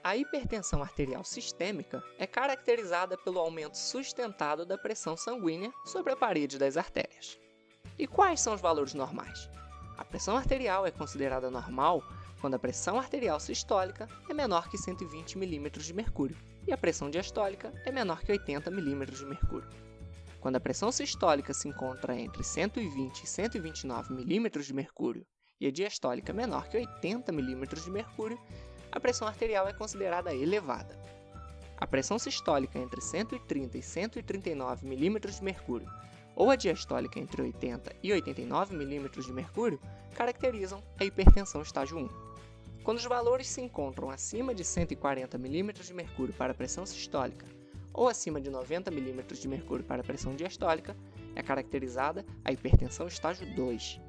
A hipertensão arterial sistêmica é caracterizada pelo aumento sustentado da pressão sanguínea sobre a parede das artérias. E quais são os valores normais? A pressão arterial é considerada normal quando a pressão arterial sistólica é menor que 120 mm de mercúrio e a pressão diastólica é menor que 80 mm de mercúrio. Quando a pressão sistólica se encontra entre 120 e 129 mm de mercúrio e a diastólica menor que 80 mm de mercúrio, a pressão arterial é considerada elevada. A pressão sistólica entre 130 e 139 mm de mercúrio ou a diastólica entre 80 e 89 mm de mercúrio caracterizam a hipertensão estágio 1. Quando os valores se encontram acima de 140 mm de mercúrio para a pressão sistólica ou acima de 90 mm de mercúrio para a pressão diastólica, é caracterizada a hipertensão estágio 2.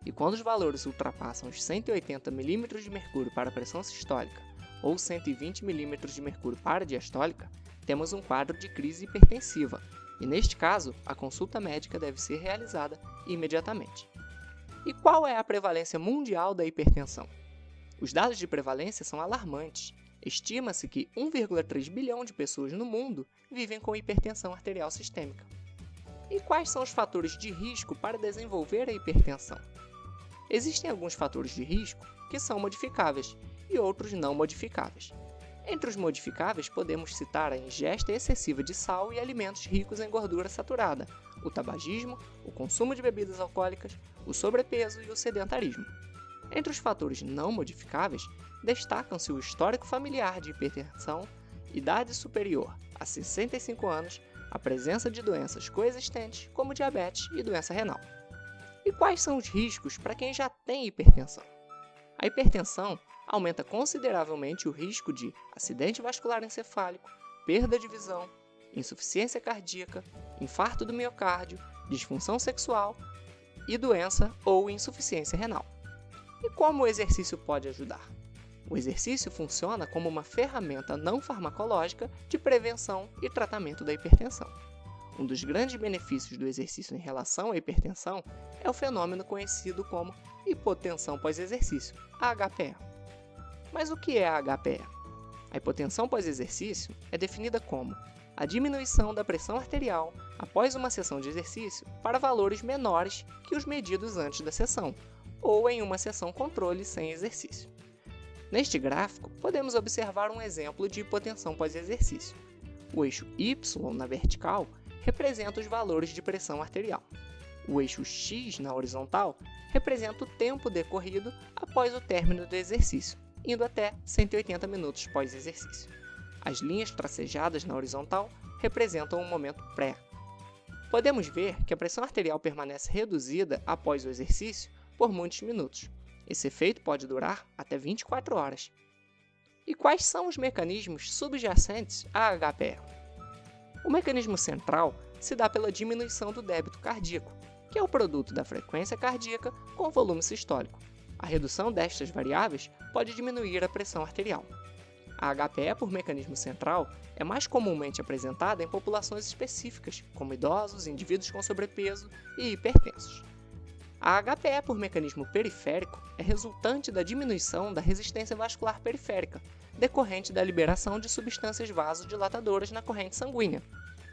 E quando os valores ultrapassam os 180 mm de mercúrio para a pressão sistólica ou 120 mm de mercúrio para a diastólica, temos um quadro de crise hipertensiva, e neste caso, a consulta médica deve ser realizada imediatamente. E qual é a prevalência mundial da hipertensão? Os dados de prevalência são alarmantes. Estima-se que 1,3 bilhão de pessoas no mundo vivem com hipertensão arterial sistêmica. E quais são os fatores de risco para desenvolver a hipertensão? Existem alguns fatores de risco que são modificáveis e outros não modificáveis. Entre os modificáveis, podemos citar a ingesta excessiva de sal e alimentos ricos em gordura saturada, o tabagismo, o consumo de bebidas alcoólicas, o sobrepeso e o sedentarismo. Entre os fatores não modificáveis, destacam-se o histórico familiar de hipertensão, idade superior a 65 anos, a presença de doenças coexistentes como diabetes e doença renal. E quais são os riscos para quem já tem hipertensão? A hipertensão aumenta consideravelmente o risco de acidente vascular encefálico, perda de visão, insuficiência cardíaca, infarto do miocárdio, disfunção sexual e doença ou insuficiência renal. E como o exercício pode ajudar? O exercício funciona como uma ferramenta não farmacológica de prevenção e tratamento da hipertensão. Um dos grandes benefícios do exercício em relação à hipertensão é o fenômeno conhecido como hipotensão pós-exercício, a HPE. Mas o que é a HPE? A hipotensão pós-exercício é definida como a diminuição da pressão arterial após uma sessão de exercício para valores menores que os medidos antes da sessão, ou em uma sessão controle sem exercício. Neste gráfico, podemos observar um exemplo de hipotensão pós-exercício. O eixo Y na vertical representa os valores de pressão arterial. O eixo X na horizontal representa o tempo decorrido após o término do exercício, indo até 180 minutos pós-exercício. As linhas tracejadas na horizontal representam o momento pré. Podemos ver que a pressão arterial permanece reduzida após o exercício por muitos minutos. Esse efeito pode durar até 24 horas. E quais são os mecanismos subjacentes à HPE? O mecanismo central se dá pela diminuição do débito cardíaco, que é o produto da frequência cardíaca com o volume sistólico. A redução destas variáveis pode diminuir a pressão arterial. A HPE por mecanismo central é mais comumente apresentada em populações específicas, como idosos, indivíduos com sobrepeso e hipertensos. A HPE por mecanismo periférico é resultante da diminuição da resistência vascular periférica, decorrente da liberação de substâncias vasodilatadoras na corrente sanguínea.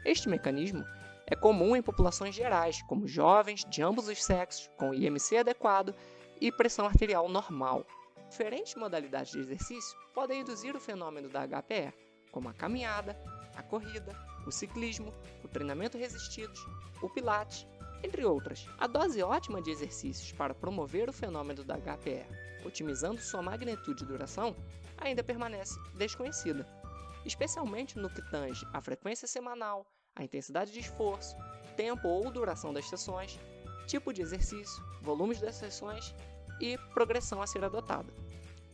Este mecanismo é comum em populações gerais, como jovens de ambos os sexos, com IMC adequado e pressão arterial normal. Diferentes modalidades de exercício podem induzir o fenômeno da HPE, como a caminhada, a corrida, o ciclismo, o treinamento resistidos, o pilates, entre outras. A dose ótima de exercícios para promover o fenômeno da HPE, otimizando sua magnitude e duração, ainda permanece desconhecida, especialmente no que tange a frequência semanal, a intensidade de esforço, tempo ou duração das sessões, tipo de exercício, volumes das sessões e progressão a ser adotada.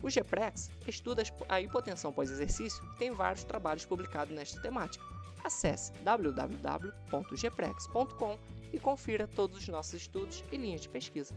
O GPREX estuda a hipotensão pós-exercício e tem vários trabalhos publicados nesta temática. Acesse www.gprex.com e confira todos os nossos estudos e linhas de pesquisa.